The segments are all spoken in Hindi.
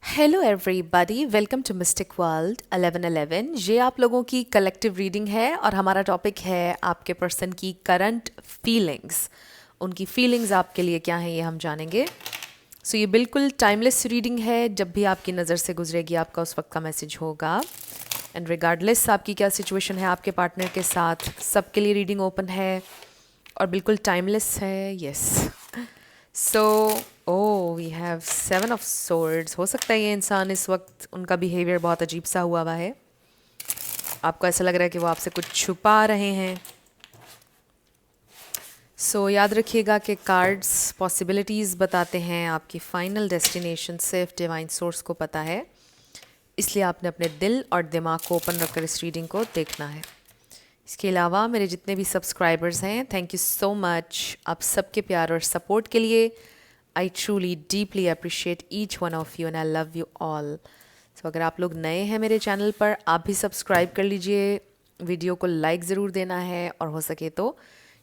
Hello everybody, welcome to mystic world 1111। ये आप लोगों की कलेक्टिव रीडिंग है और हमारा टॉपिक है आपके पर्सन की करंट फीलिंग्स। उनकी फीलिंग्स आपके लिए क्या हैं ये हम जानेंगे। सो ये बिल्कुल टाइमलेस रीडिंग है। जब भी आपकी नज़र से गुजरेगी आपका उस वक्त का मैसेज होगा। एंड रिगार्डलेस आपकी क्या सिचुएशन है आपके पार्टनर के साथ, सबके लिए रीडिंग ओपन है और बिल्कुल टाइमलेस है। Yes. So oh we have 7 of swords. हो सकता है ये इंसान इस वक्त उनका बिहेवियर बहुत अजीब सा हुआ है। आपको ऐसा लग रहा है कि वो आपसे कुछ छुपा रहे हैं। याद रखिएगा कि कार्ड्स पॉसिबिलिटीज़ बताते हैं, आपकी फाइनल डेस्टिनेशन सिर्फ डिवाइन सोर्स को पता है। इसलिए आपने अपने दिल और दिमाग को ओपन रखकर इस रीडिंग को देखना है। इसके अलावा मेरे जितने भी सब्सक्राइबर्स हैं, थैंक यू सो मच आप सबके प्यार और सपोर्ट के लिए। I truly deeply appreciate each one of you and I love you all. अगर आप लोग नए हैं मेरे चैनल पर, आप भी सब्सक्राइब कर लीजिए, वीडियो को लाइक ज़रूर देना है और हो सके तो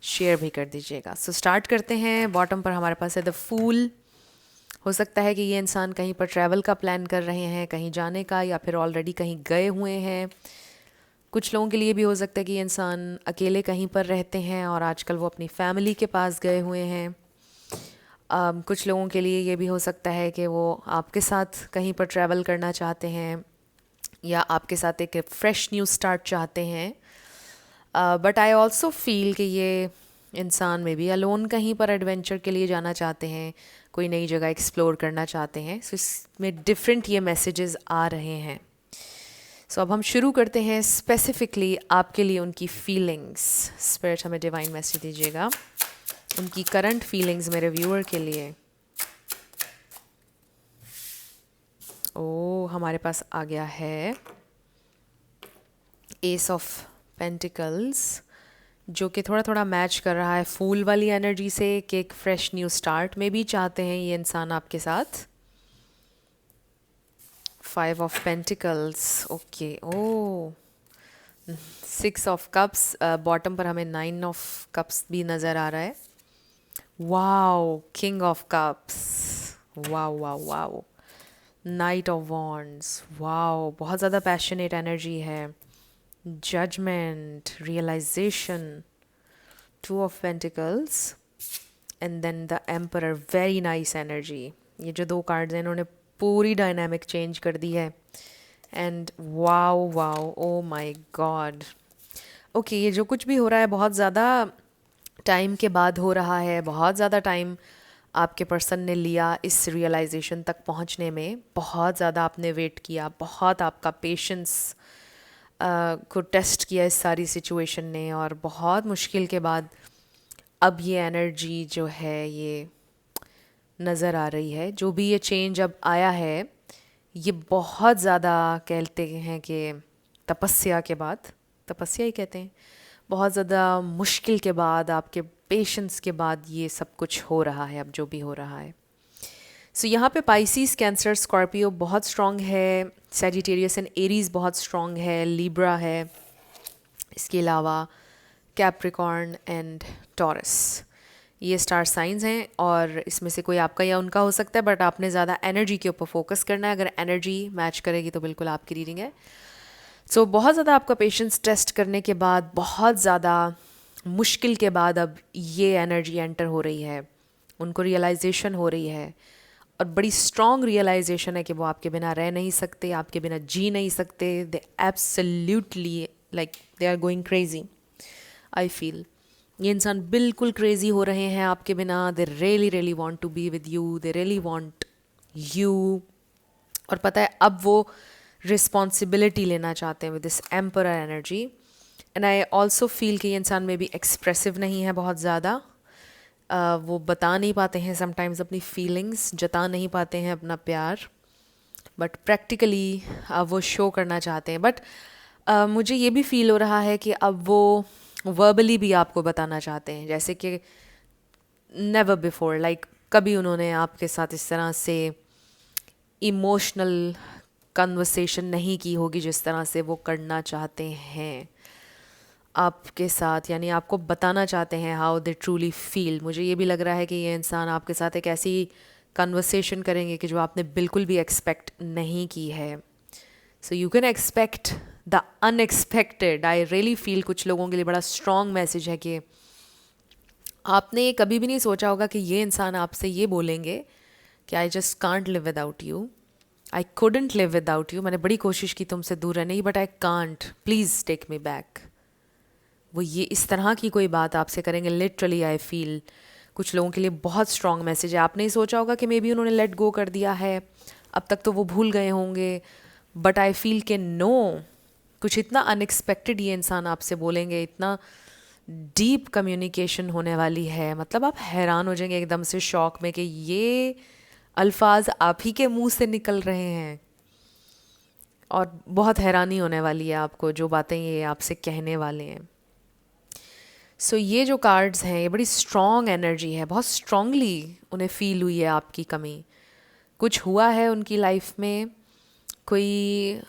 शेयर भी कर दीजिएगा। स्टार्ट करते हैं। बॉटम पर हमारे पास है द फूल। हो सकता है कि ये इंसान कहीं पर ट्रैवल का प्लान कर रहे हैं, कहीं जाने का, या फिर ऑलरेडी कहीं गए हुए हैं। कुछ लोगों के लिए भी हो सकता है कि ये इंसान अकेले कहीं पर रहते हैं और आजकल वो अपनी फैमिली के पास गए हुए हैं। कुछ लोगों के लिए ये भी हो सकता है कि वो आपके साथ कहीं पर ट्रैवल करना चाहते हैं या आपके साथ एक फ्रेश न्यू स्टार्ट चाहते हैं। बट आई ऑल्सो फील कि ये इंसान में भी अलोन कहीं पर एडवेंचर के लिए जाना चाहते हैं, कोई नई जगह एक्सप्लोर करना चाहते हैं। इसमें डिफरेंट ये मैसेजेस आ रहे हैं। अब हम शुरू करते हैं स्पेसिफिकली आपके लिए उनकी फीलिंग्स। स्पिरिट हमें डिवाइन मैसेज दीजिएगा उनकी करंट फीलिंग्स मेरे व्यूअर के लिए। हमारे पास आ गया है एस ऑफ पेंटिकल्स, जो कि थोड़ा थोड़ा मैच कर रहा है फूल वाली एनर्जी से कि एक फ्रेश न्यू स्टार्ट में भी चाहते हैं ये इंसान आपके साथ। 5 of pentacles, okay. 6 of cups, bottom पर हमें 9 ऑफ कप्स भी नज़र आ रहा है। Wow, king of cups, wow wow wow. Knight of wands, wow, बहुत ज़्यादा पैशनेट एनर्जी है। Judgement, realisation, 2 of pentacles and then the emperor, very nice energy. ये जो 2 कार्ड्स हैं इन्होंने पूरी डायनामिक चेंज कर दी है। And wow wow, O my God. Okay, ये जो कुछ भी हो रहा है बहुत ज़्यादा टाइम के बाद हो रहा है। बहुत ज़्यादा टाइम आपके पर्सन ने लिया इस रियलाइजेशन तक पहुंचने में। बहुत ज़्यादा आपने वेट किया, बहुत आपका पेशेंस को टेस्ट किया इस सारी सिचुएशन ने, और बहुत मुश्किल के बाद अब ये एनर्जी जो है ये नज़र आ रही है। जो भी ये चेंज अब आया है ये बहुत ज़्यादा कहते हैं कि तपस्या के बाद, तपस्या ही कहते हैं, बहुत ज़्यादा मुश्किल के बाद, आपके पेशेंस के बाद ये सब कुछ हो रहा है अब जो भी हो रहा है। यहाँ पे पाइसिस, कैंसर, स्कॉर्पियो बहुत स्ट्रॉन्ग है। सेजिटेरियस एंड एरीज बहुत स्ट्रॉन्ग है। लिब्रा है। इसके अलावा कैप्रिकॉर्न एंड टॉरस, ये स्टार साइंस हैं और इसमें से कोई आपका या उनका हो सकता है, बट आपने ज़्यादा एनर्जी के ऊपर फोकस करना है। अगर एनर्जी मैच करेगी तो बिल्कुल आपकी रीडिंग है। बहुत ज़्यादा आपका पेशेंस टेस्ट करने के बाद, बहुत ज़्यादा मुश्किल के बाद अब ये एनर्जी एंटर हो रही है, उनको रियलाइजेशन हो रही है, और बड़ी स्ट्रॉन्ग रियलाइजेशन है कि वो आपके बिना रह नहीं सकते, आपके बिना जी नहीं सकते। They absolutely, like they are going crazy. I feel ये इंसान बिल्कुल क्रेजी हो रहे हैं आपके बिना। They really really want to be with you, they really want you. और पता है अब वो रिस्पॉन्सिबिलिटी लेना चाहते हैं with this emperor energy. And I also feel कि ये इंसान में भी एक्सप्रेसिव नहीं है बहुत ज़्यादा। वो बता नहीं पाते हैं समटाइम्स अपनी फीलिंग्स, जता नहीं पाते हैं अपना प्यार, बट प्रैक्टिकली वो शो करना चाहते हैं। बट मुझे ये भी फील हो रहा है कि अब वो वर्बली भी आपको बताना चाहते हैं, जैसे कि नेवर बिफोर, लाइक कभी उन्होंने आपके साथ इस तरह से इमोशनल कन्वर्सेशन नहीं की होगी जिस तरह से वो करना चाहते हैं आपके साथ। यानी आपको बताना चाहते हैं हाउ दे ट्रूली फील। मुझे ये भी लग रहा है कि ये इंसान आपके साथ एक ऐसी कन्वर्सेशन करेंगे कि जो आपने बिल्कुल भी एक्सपेक्ट नहीं की है. So you can expect the unexpected. I really feel कुछ लोगों के लिए बड़ा स्ट्रॉन्ग मैसेज है कि आपने ये कभी भी नहीं सोचा होगा कि ये इंसान आपसे ये बोलेंगे कि I just can't live without you, I couldn't live without you. मैंने बड़ी कोशिश की तुमसे दूर रहने की, but I can't, please take me back. वो ये इस तरह की कोई बात आपसे करेंगे. लिटरली आई फील कुछ लोगों के लिए बहुत स्ट्रॉन्ग मैसेज है. आपने ही सोचा होगा कि मे बी उन्होंने लेट गो कर दिया है, अब तक तो वो भूल गए होंगे, बट आई फील कि नो, कुछ इतना अनएक्सपेक्टेड ये इंसान आपसे बोलेंगे, इतना डीप कम्युनिकेशन होने वाली है. मतलब आप हैरान हो जाएंगे एकदम से, शॉक में कि ये अल्फाज आप ही के मुंह से निकल रहे हैं. और बहुत हैरानी होने वाली है आपको जो बातें ये आपसे कहने वाले हैं. सो ये जो कार्ड्स हैं ये बड़ी स्ट्रॉन्ग एनर्जी है, बहुत स्ट्रांगली उन्हें फील हुई है आपकी कमी. कुछ हुआ है उनकी लाइफ में, कोई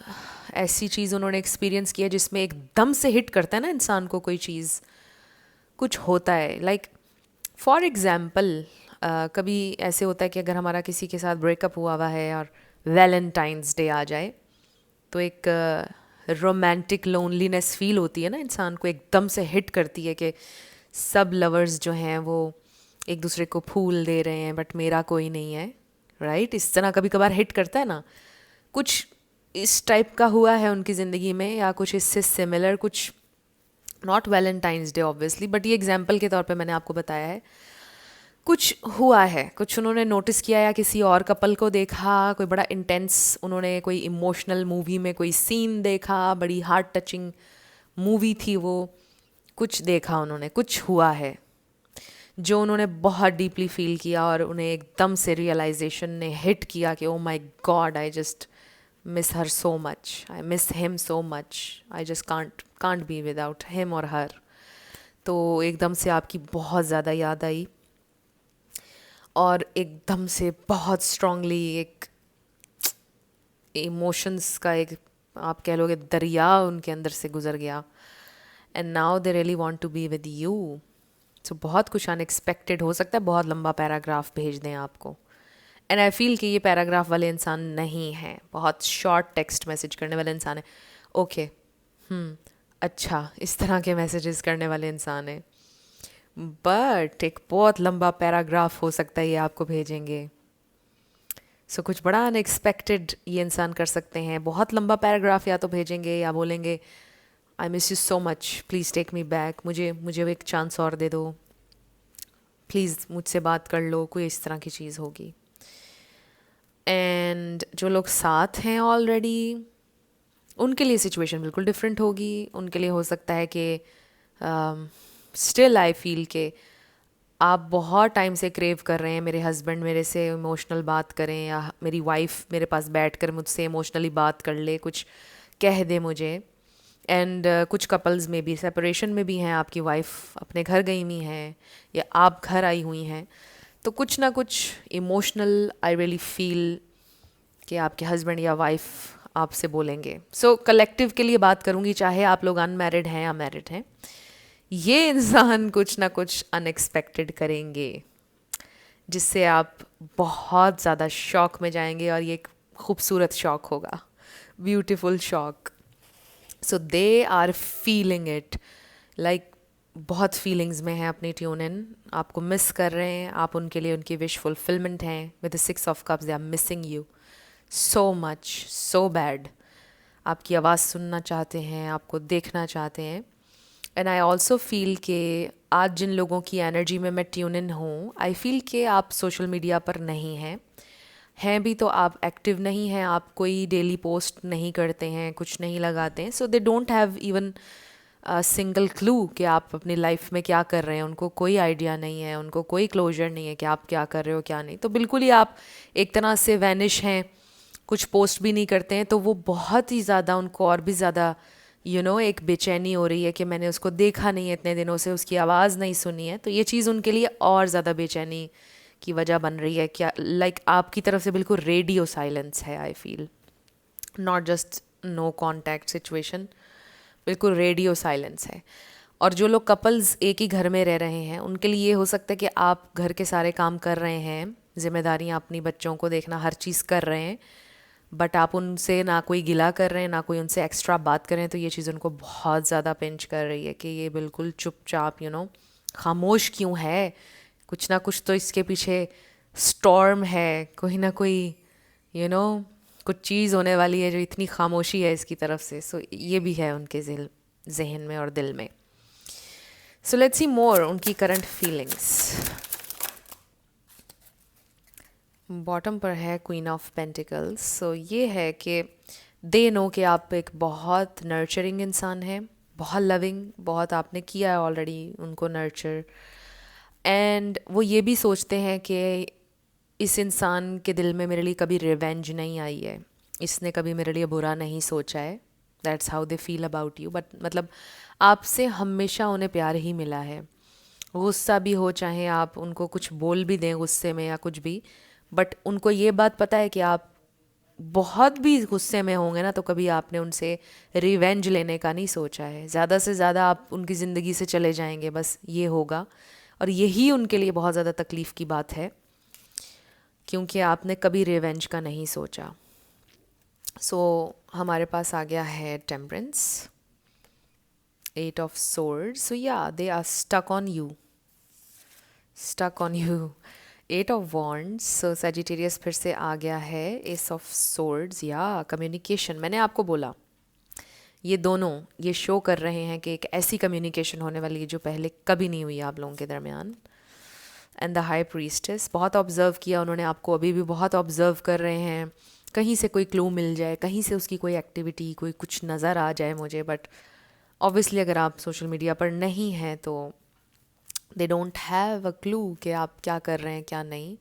ऐसी चीज़ उन्होंने एक्सपीरियंस किया जिसमें एकदम से हिट करता है ना इंसान को कोई चीज़, कुछ होता है. लाइक फॉर एग्ज़ाम्पल कभी ऐसे होता है कि अगर हमारा किसी के साथ ब्रेकअप हुआ है और वैलेंटाइंस डे आ जाए तो एक रोमांटिक लोनलीनेस फील होती है ना इंसान को, एकदम से हिट करती है कि सब लवर्स जो हैं वो एक दूसरे को फूल दे रहे हैं बट मेरा कोई नहीं है. राइट, इस तरह कभी कभार हिट करता है ना. कुछ इस टाइप का हुआ है उनकी ज़िंदगी में, या कुछ इससे सिमिलर, कुछ not Valentine's day obviously, but ये एग्जाम्पल के तौर पे मैंने आपको बताया है. कुछ हुआ है, कुछ उन्होंने नोटिस किया या किसी और कपल को देखा, कोई बड़ा इंटेंस उन्होंने कोई इमोशनल मूवी में कोई सीन देखा, बड़ी हार्ट टचिंग मूवी थी वो, कुछ देखा उन्होंने, कुछ हुआ है जो उन्होंने बहुत डीपली फील किया और उन्हें एकदम से रियलाइजेशन ने हिट किया कि ओ my God, I just miss her so much, I miss him so much, I just can't be without him और हर. तो एकदम से आपकी बहुत ज़्यादा याद आई और एकदम से बहुत स्ट्रांगली एक इमोशंस का एक, आप कह लोगे, दरिया उनके अंदर से गुजर गया. And now they really want to be with you. So बहुत कुछ अनएक्सपेक्टेड हो सकता है, बहुत लंबा पैराग्राफ भेज दें आपको. एंड आई फील कि ये पैराग्राफ वाले इंसान नहीं है, बहुत शॉर्ट टेक्स्ट मैसेज करने वाले इंसान है. ओके, अच्छा, इस तरह के मैसेजेस करने वाले इंसान है, बट एक बहुत लंबा पैराग्राफ हो सकता है ये आपको भेजेंगे. सो कुछ बड़ा अनएक्सपेक्टेड ये इंसान कर सकते हैं. बहुत लंबा पैराग्राफ या तो भेजेंगे या बोलेंगे I miss you so much, please take me back, मुझे एक चांस और दे दो, प्लीज़ मुझसे बात कर लो, कोई इस तरह की चीज़ होगी. एंड जो लोग साथ हैं ऑलरेडी, उनके लिए सिचुएशन बिल्कुल डिफरेंट होगी. उनके लिए हो सकता है कि स्टिल आई फील के आप बहुत टाइम से क्रेव कर रहे हैं मेरे हस्बैंड मेरे से इमोशनल बात करें, या मेरी वाइफ मेरे पास बैठ कर मुझसे इमोशनली बात कर ले, कुछ कह दे मुझे. एंड कुछ कपल्स में भी सेपरेशन में भी हैं, आपकी वाइफ अपने घर गई हुई हैं या आप घर आई हुई हैं, तो कुछ ना कुछ इमोशनल आई रियली फील कि आपके हस्बैंड या वाइफ आपसे बोलेंगे. सो कलेक्टिव के लिए बात करूँगी, चाहे आप लोग अनमैरिड हैं या मैरिड हैं, ये इंसान कुछ ना कुछ अनएक्सपेक्टेड करेंगे जिससे आप बहुत ज़्यादा शॉक में जाएंगे, और ये एक खूबसूरत शॉक होगा, beautiful shock. So they are feeling it, like बहुत फीलिंग्स में हैं अपनी ट्यून इन, आपको मिस कर रहे हैं, आप उनके लिए उनकी विश फुलफिलमेंट हैं. With the 6 of cups they are missing you so much, so bad. आपकी आवाज़ सुनना चाहते हैं, आपको देखना चाहते हैं. एंड आई ऑल्सो फील कि आज जिन लोगों की एनर्जी में मैं ट्यून इन हूँ, आई फील कि आप सोशल मीडिया पर नहीं हैं भी तो आप एक्टिव नहीं हैं, आप कोई डेली पोस्ट नहीं करते हैं, कुछ नहीं लगाते हैं. So they don't have even single clue कि आप अपनी लाइफ में क्या कर रहे हैं. उनको कोई आइडिया नहीं है, उनको कोई क्लोजर नहीं है कि आप क्या कर रहे हो क्या नहीं. तो बिल्कुल ही आप एक तरह से वैनिश हैं, कुछ पोस्ट भी नहीं करते हैं. तो वो बहुत ही ज़्यादा, उनको और भी ज़्यादा एक बेचैनी हो रही है कि मैंने उसको देखा नहीं है इतने दिनों से, उसकी आवाज़ नहीं सुनी है. तो ये चीज़ उनके लिए और ज़्यादा बेचैनी की वजह बन रही है. क्या लाइक आपकी तरफ से बिल्कुल रेडियो साइलेंस है, I feel, not just no contact situation, बिल्कुल रेडियो साइलेंस है. और जो लोग कपल्स एक ही घर में रह रहे हैं, उनके लिए ये हो सकता है कि आप घर के सारे काम कर रहे हैं जिम्मेदारियाँ अपनी बच्चों को देखना, हर चीज़ कर रहे हैं, बट आप उनसे ना कोई गिला कर रहे हैं, ना कोई उनसे एक्स्ट्रा बात कर रहे हैं, तो ये चीज़ उनको बहुत ज़्यादा पिंच कर रही है कि ये बिल्कुल चुपचाप खामोश क्यों है, कुछ ना कुछ तो इसके पीछे स्टॉर्म है, कोई ना कोई यू नो कुछ चीज़ होने वाली है जो इतनी खामोशी है इसकी तरफ से. सो ये भी है उनके जहन में और दिल में. सो लेट्स सी मोर उनकी करंट फीलिंग्स. बॉटम पर है क्वीन ऑफ पेंटिकल्स. सो ये है कि दे नो कि आप एक बहुत नर्चरिंग इंसान हैं, बहुत लविंग, बहुत आपने किया है ऑलरेडी उनको नर्चर. एंड वो ये भी सोचते हैं कि इस इंसान के दिल में मेरे लिए कभी रिवेंज नहीं आई है, इसने कभी मेरे लिए बुरा नहीं सोचा है. That's how they feel about you. But मतलब आपसे हमेशा उन्हें प्यार ही मिला है. गुस्सा भी हो, चाहे आप उनको कुछ बोल भी दें गुस्से में या कुछ भी, बट उनको ये बात पता है कि आप बहुत भी गुस्से में होंगे ना, तो कभी आपने उनसे रिवेंज लेने का नहीं सोचा है. ज़्यादा से ज़्यादा आप उनकी ज़िंदगी से चले जाएंगे, बस ये होगा. और यही उनके लिए बहुत ज़्यादा तकलीफ़ की बात है, क्योंकि आपने कभी रिवेंज का नहीं सोचा. सो हमारे पास आ गया है टेम्परेंस, 8 ऑफ सोर्ड्स. सो या they are stuck on you, stuck on you. 8 of wands. So Sagittarius फिर से आ गया है. एस ऑफ सोर्ड्स, या कम्युनिकेशन. मैंने आपको बोला ये दोनों ये शो कर रहे हैं कि एक ऐसी कम्युनिकेशन होने वाली है जो पहले कभी नहीं हुई आप लोगों के दरमियान. एंड द हाई प्रीस्टेस, बहुत ऑब्जर्व किया उन्होंने आपको, अभी भी बहुत ऑब्जर्व कर रहे हैं. कहीं से कोई क्लू मिल जाए, कहीं से उसकी कोई एक्टिविटी, कोई कुछ नज़र आ जाए मुझे. बट ऑब्वियसली अगर आप सोशल मीडिया पर नहीं हैं तो दे डोंट हैव अ क्लू कि आप क्या कर रहे हैं क्या नहीं.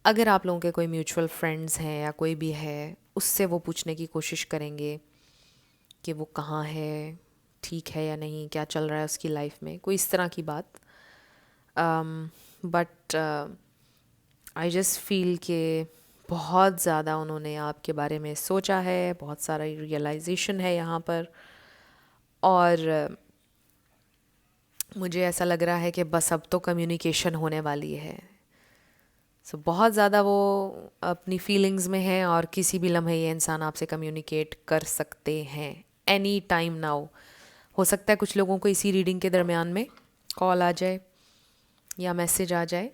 अगर आप लोगों के कोई म्यूचुअल फ्रेंड्स हैं या कोई भी है, उससे वो पूछने की कोशिश करेंगे कि वो कहाँ है, ठीक है या नहीं, क्या चल रहा है उसकी लाइफ में, कोई इस तरह की बात. बट आई जस्ट फील कि बहुत ज़्यादा उन्होंने आपके बारे में सोचा है, बहुत सारा रियलाइजेशन है यहाँ पर. और मुझे ऐसा लग रहा है कि बस अब तो कम्युनिकेशन होने वाली है. सो बहुत ज़्यादा वो अपनी फीलिंग्स में है, और किसी भी लम्हे ये इंसान आपसे कम्युनिकेट कर सकते हैं एनी टाइम नाउ. हो सकता है कुछ लोगों को इसी रीडिंग के दरमियान में कॉल आ जाए या मैसेज आ जाए.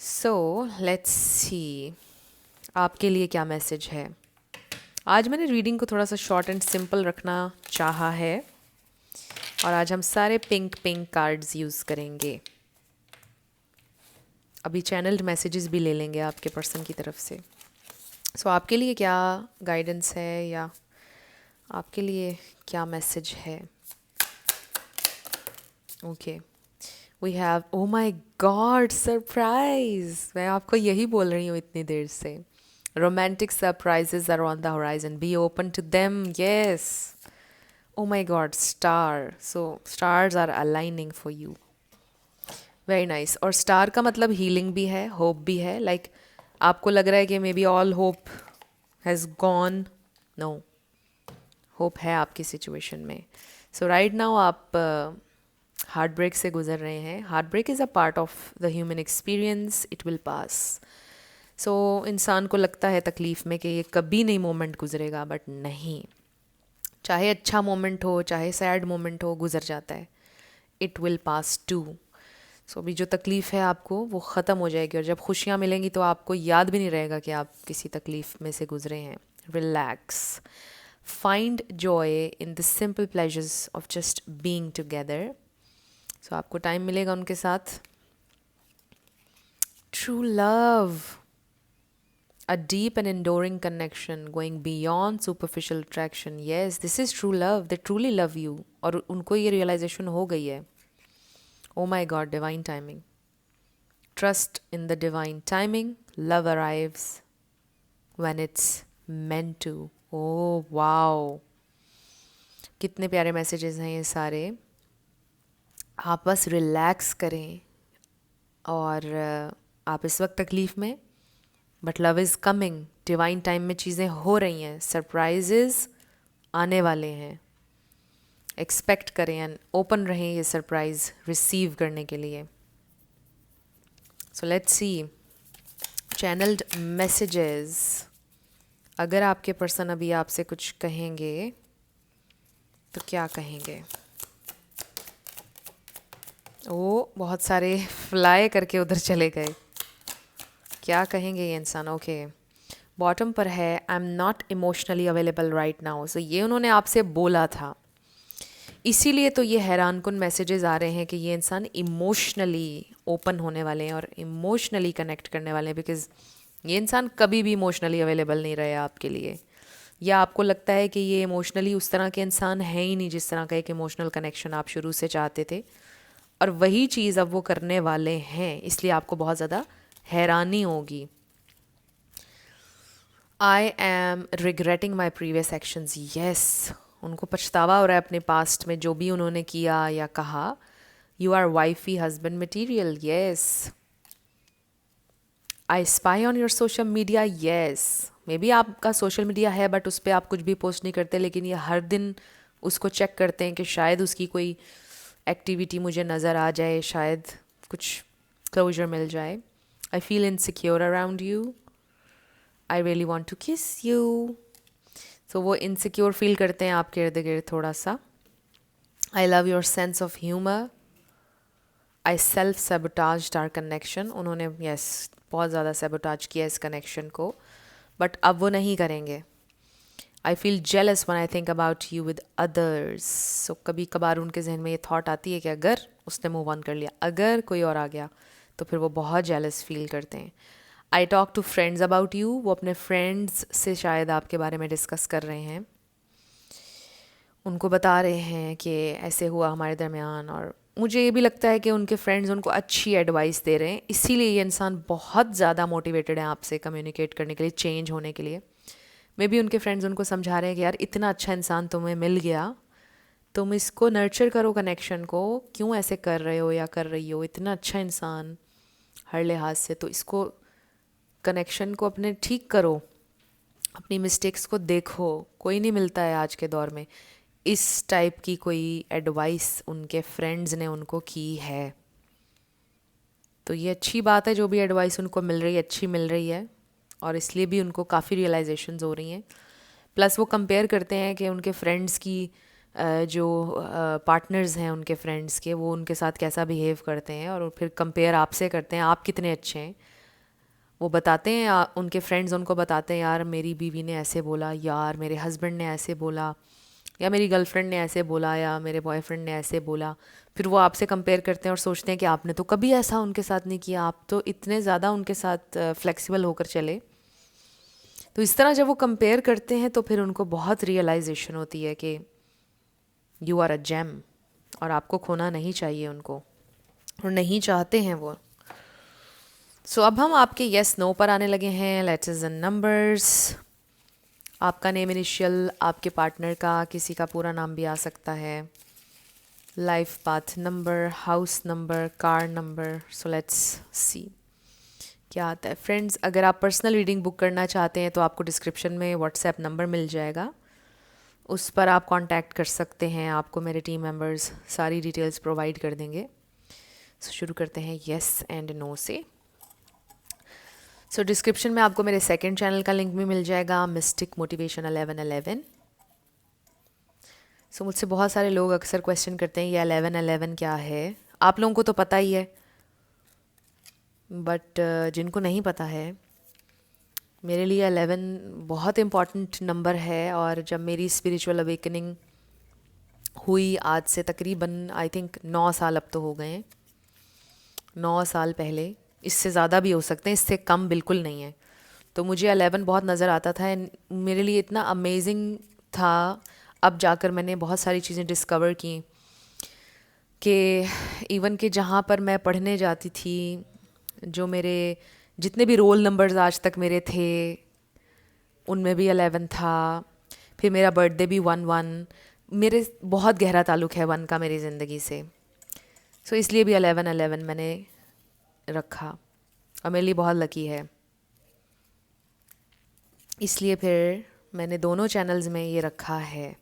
सो लेट्स सी आपके लिए क्या मैसेज है. आज मैंने रीडिंग को थोड़ा सा शॉर्ट एंड सिंपल रखना चाहा है, और आज हम सारे पिंक पिंक कार्ड्स यूज़ करेंगे. अभी चैनल्ड मैसेजेस भी ले लेंगे आपके पर्सन की तरफ से. सो आपके लिए क्या गाइडेंस है, या आपके लिए क्या मैसेज है. Okay, we have, oh my God, surprise. मैं आपको यही बोल रही हूँ इतनी देर से. Romantic surprises are on the horizon, be open to them. Yes, oh my God, star. So stars are aligning for you. Very nice. और स्टार का मतलब हीलिंग भी है, होप भी है. लाइक आपको लग रहा है कि maybe all hope has gone. No, hope है आपकी सिचुएशन में. सो राइट नाउ आप हार्ट ब्रेक से गुजर रहे हैं. Heartbreak is a part of the human experience, it will pass. So इंसान को लगता है तकलीफ़ में कि ये कभी नहीं मोमेंट गुजरेगा, बट नहीं. चाहे अच्छा मोमेंट हो, चाहे सैड मोमेंट हो, गुजर जाता है. It will pass too. So अभी जो तकलीफ़ है आपको वो ख़त्म हो जाएगी, और जब खुशियाँ मिलेंगी तो आपको याद भी नहीं रहेगा कि आप किसी तकलीफ़ में से गुजरे हैं. Relax. Find joy in the simple pleasures of just being together. So आपको टाइम मिलेगा उनके साथ. True love, a deep and enduring connection going beyond superficial attraction. Yes, this is true love. They truly love you. और उनको ये realization हो गई है. Oh my God, divine timing. Trust in the divine timing. Love arrives when it's meant to. Oh wow. कितने प्यारे मैसेजेस हैं ये सारे. आप बस रिलैक्स करें, और आप इस वक्त तकलीफ़ में, but love is coming. Divine time में चीज़ें हो रही हैं, सरप्राइजेज़ आने वाले हैं. एक्सपेक्ट करें एंड ओपन रहें ये सरप्राइज़ रिसीव करने के लिए. So let's see channelled messages, अगर आपके पर्सन अभी आपसे कुछ कहेंगे तो क्या कहेंगे? वो बहुत सारे फ्लाई करके उधर चले गए। क्या कहेंगे ये इंसान? ओके, बॉटम पर है I am not emotionally available right now. So ये उन्होंने आपसे बोला था, इसीलिए तो ये हैरान कुन मैसेजेस आ रहे हैं कि ये इंसान इमोशनली ओपन होने वाले हैं और इमोशनली कनेक्ट करने वाले हैं, बिकॉज ये इंसान कभी भी इमोशनली अवेलेबल नहीं रहे आपके लिए, या आपको लगता है कि ये इमोशनली उस तरह के इंसान है ही नहीं जिस तरह का एक इमोशनल कनेक्शन आप शुरू से चाहते थे, और वही चीज़ अब वो करने वाले हैं, इसलिए आपको बहुत ज़्यादा हैरानी होगी। I am regretting my previous actions, yes, उनको पछतावा हो रहा है अपने पास्ट में जो भी उन्होंने किया या कहा। You are wifey husband material, yes. I spy on your social media, yes. Maybe आपका सोशल मीडिया है बट उस पर आप कुछ भी पोस्ट नहीं करते, लेकिन ये हर दिन उसको चेक करते हैं कि शायद उसकी कोई एक्टिविटी मुझे नज़र आ जाए, शायद कुछ क्लोजर मिल जाए। I feel insecure around you, I really want to kiss you. So वो इनसिक्योर फील करते हैं आपके इर्द गिर्द थोड़ा सा। I love your sense of humour, I self sabotaged our connection, उन्होंने यस बहुत ज़्यादा सेबोटाज किया इस कनेक्शन को, बट अब वो नहीं करेंगे। I feel jealous when I think about you with others, so कभी कभार उनके जहन में ये थॉट आती है कि अगर उसने मूव ऑन कर लिया, अगर कोई और आ गया, तो फिर वो बहुत जेलस फील करते हैं। I talk to friends about you, वो अपने फ्रेंड्स से शायद आपके बारे में डिस्कस कर रहे हैं, उनको बता रहे हैं कि ऐसे हुआ हमारे दरमियान, और मुझे ये भी लगता है कि उनके फ्रेंड्स उनको अच्छी एडवाइस दे रहे हैं, इसीलिए ये इंसान बहुत ज़्यादा मोटिवेटेड है आपसे कम्युनिकेट करने के लिए, चेंज होने के लिए। मे बी उनके फ्रेंड्स उनको समझा रहे हैं कि यार इतना अच्छा इंसान तुम्हें मिल गया, तुम इसको नर्चर करो कनेक्शन को, क्यों ऐसे कर रहे हो या कर रही हो, इतना अच्छा इंसान हर लिहाज से, तो इसको कनेक्शन को अपने ठीक करो, अपनी मिस्टेक्स को देखो, कोई नहीं मिलता है आज के दौर में। इस टाइप की कोई एडवाइस उनके फ्रेंड्स ने उनको की है, तो ये अच्छी बात है, जो भी एडवाइस उनको मिल रही है अच्छी मिल रही है, और इसलिए भी उनको काफ़ी रियलाइजेशंस हो रही हैं। प्लस वो कंपेयर करते हैं कि उनके फ्रेंड्स की जो पार्टनर्स हैं उनके फ्रेंड्स के, वो उनके साथ कैसा बिहेव करते हैं, और फिर कंपेयर आपसे करते हैं, आप कितने अच्छे हैं। वो बताते हैं उनके फ्रेंड्स उनको बताते हैं, यार मेरी बीवी ने ऐसे बोला, यार मेरे हस्बैंड ने ऐसे बोला, या मेरी गर्लफ्रेंड ने ऐसे बोला, या मेरे बॉयफ्रेंड ने ऐसे बोला। फिर वो आपसे कंपेयर करते हैं और सोचते हैं कि आपने तो कभी ऐसा उनके साथ नहीं किया, आप तो इतने ज़्यादा उनके साथ फ्लेक्सिबल होकर चले। तो इस तरह जब वो कंपेयर करते हैं तो फिर उनको बहुत रियलाइजेशन होती है कि यू आर अ जेम, और आपको खोना नहीं चाहिए उनको, और नहीं चाहते हैं वो। सो अब हम आपके येस नो पर आने लगे हैं। लेटर्स एंड नंबर्स, आपका नेम इनिशियल, आपके पार्टनर का किसी का पूरा नाम भी आ सकता है, life path number, house number, car number. So let's see क्या आता है। फ्रेंड्स, अगर आप पर्सनल रीडिंग बुक करना चाहते हैं तो आपको डिस्क्रिप्शन में व्हाट्सएप नंबर मिल जाएगा, उस पर आप कांटेक्ट कर सकते हैं, आपको मेरे टीम मेंबर्स सारी डिटेल्स प्रोवाइड कर देंगे। सो शुरू करते हैं येस एंड नो से। सो डिस्क्रिप्शन में आपको मेरे सेकंड चैनल का लिंक भी मिल जाएगा, मिस्टिक मोटिवेशन 1111। सो मुझसे बहुत सारे लोग अक्सर क्वेश्चन करते हैं ये 1111 क्या है। आप लोगों को तो पता ही है, बट जिनको नहीं पता है, मेरे लिए 11 बहुत इम्पॉर्टेंट नंबर है। और जब मेरी स्पिरिचुअल अवेकनिंग हुई आज से तकरीबन आई थिंक 9 साल अब तो हो गए हैं, 9 साल पहले, इससे ज़्यादा भी हो सकते हैं, इससे कम बिल्कुल नहीं है। तो मुझे 11 बहुत नज़र आता था, and मेरे लिए इतना अमेजिंग था। अब जाकर मैंने बहुत सारी चीज़ें डिस्कवर की कि इवन कि जहाँ पर मैं पढ़ने जाती थी, जो मेरे जितने भी रोल नंबर्स आज तक मेरे थे उनमें भी 11 था। फिर मेरा बर्थडे भी 1-1, मेरे बहुत गहरा ताल्लुक़ है 1 का मेरी ज़िंदगी से। सो इसलिए भी 11-11 मैंने रखा, और मेरे लिए बहुत लकी है, इसलिए फिर मैंने दोनों चैनल्स में ये रखा है।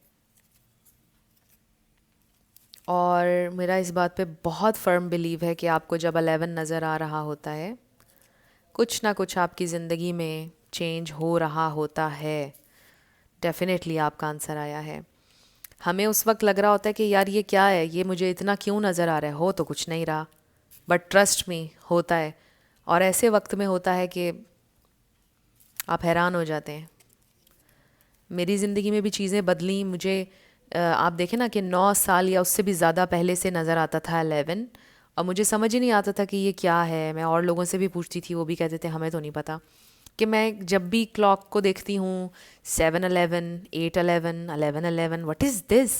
और मेरा इस बात पे बहुत फर्म बिलीव है कि आपको जब 11 नज़र आ रहा होता है कुछ ना कुछ आपकी ज़िंदगी में चेंज हो रहा होता है। डेफिनेटली आपका आंसर आया है। हमें उस वक्त लग रहा होता है कि यार ये क्या है, ये मुझे इतना क्यों नज़र आ रहा है, हो तो कुछ नहीं रहा, बट ट्रस्ट मी होता है। और ऐसे वक्त में होता है कि आप हैरान हो जाते हैं। मेरी ज़िंदगी में भी चीज़ें बदली। मुझे आप देखें ना कि 9 साल या उससे भी ज़्यादा पहले से नज़र आता था 11, और मुझे समझ ही नहीं आता था कि ये क्या है। मैं और लोगों से भी पूछती थी, वो भी कहते थे हमें तो नहीं पता। कि मैं जब भी क्लॉक को देखती हूँ 7-11, 8-11, 11-11, व्हाट इज़ दिस।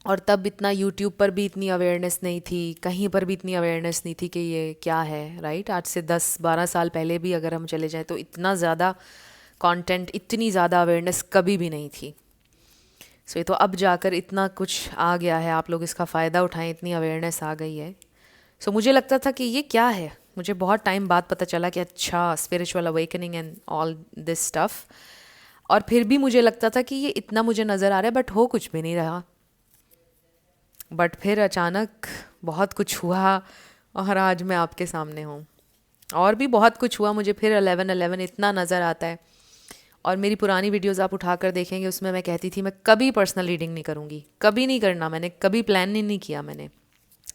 और तब इतना यूट्यूब पर भी इतनी अवेयरनेस नहीं थी, कहीं पर भी इतनी अवेयरनेस नहीं थी कि ये क्या है, राइट। आज से 10-12 साल पहले भी अगर हम चले जाएं तो इतना ज़्यादा कंटेंट, इतनी ज़्यादा अवेयरनेस कभी भी नहीं थी। सो ये तो अब जाकर इतना कुछ आ गया है, आप लोग इसका फ़ायदा उठाएं, इतनी अवेयरनेस आ गई है। सो मुझे लगता था कि ये क्या है, मुझे बहुत टाइम बाद पता चला कि अच्छा spiritual awakening and all this stuff. और फिर भी मुझे लगता था कि ये इतना मुझे नज़र आ रहा है, बट हो कुछ भी नहीं रहा। बट फिर अचानक बहुत कुछ हुआ और आज मैं आपके सामने हूँ। और भी बहुत कुछ हुआ, मुझे फिर 11-11 इतना नज़र आता है। और मेरी पुरानी वीडियोस आप उठाकर देखेंगे, उसमें मैं कहती थी मैं कभी पर्सनल रीडिंग नहीं करूँगी, कभी नहीं करना, मैंने कभी प्लान ही नहीं किया मैंने।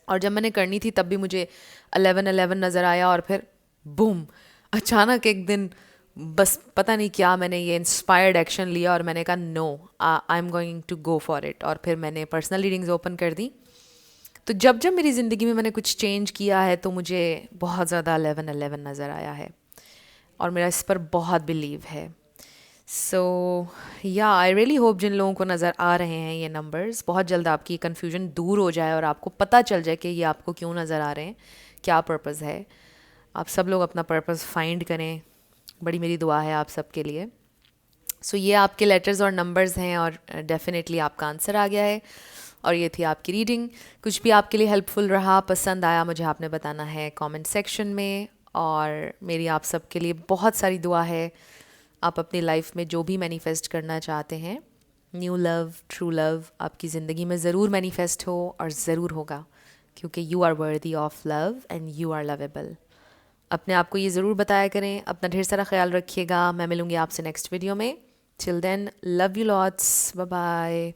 और जब मैंने करनी थी तब भी मुझे 11-11 नज़र आया, और फिर बूम, अचानक एक दिन बस पता नहीं क्या मैंने ये इंस्पायर्ड एक्शन लिया और मैंने कहा no, I am going to go for it. और फिर मैंने पर्सनल रीडिंग्स ओपन कर दी। तो जब जब मेरी ज़िंदगी में मैंने कुछ चेंज किया है तो मुझे बहुत ज़्यादा 11-11 नज़र आया है, और मेरा इस पर बहुत बिलीव है। सो या आई रियली होप जिन लोगों को नज़र आ रहे हैं ये नंबर्स, बहुत जल्द आपकी कन्फ्यूजन दूर हो जाए और आपको पता चल जाए कि ये आपको क्यों नज़र आ रहे हैं, क्या पर्पज़ है। आप सब लोग अपना पर्पज़ फाइंड करें, बड़ी मेरी दुआ है आप सबके लिए। सो ये आपके लेटर्स और नंबर्स हैं, और डेफिनेटली आपका आंसर आ गया है। और ये थी आपकी रीडिंग। कुछ भी आपके लिए हेल्पफुल रहा, पसंद आया, मुझे आपने बताना है कमेंट सेक्शन में। और मेरी आप सबके लिए बहुत सारी दुआ है। आप अपनी लाइफ में जो भी मैनिफेस्ट करना चाहते हैं, न्यू लव, ट्रू लव, आपकी ज़िंदगी में ज़रूर मैनिफेस्ट हो, और ज़रूर होगा, क्योंकि you are worthy of love and you are lovable. अपने आप को ये ज़रूर बताया करें। अपना ढेर सारा ख्याल रखिएगा। मैं मिलूँगी आपसे नेक्स्ट वीडियो में। Till then, love you lots, bye bye.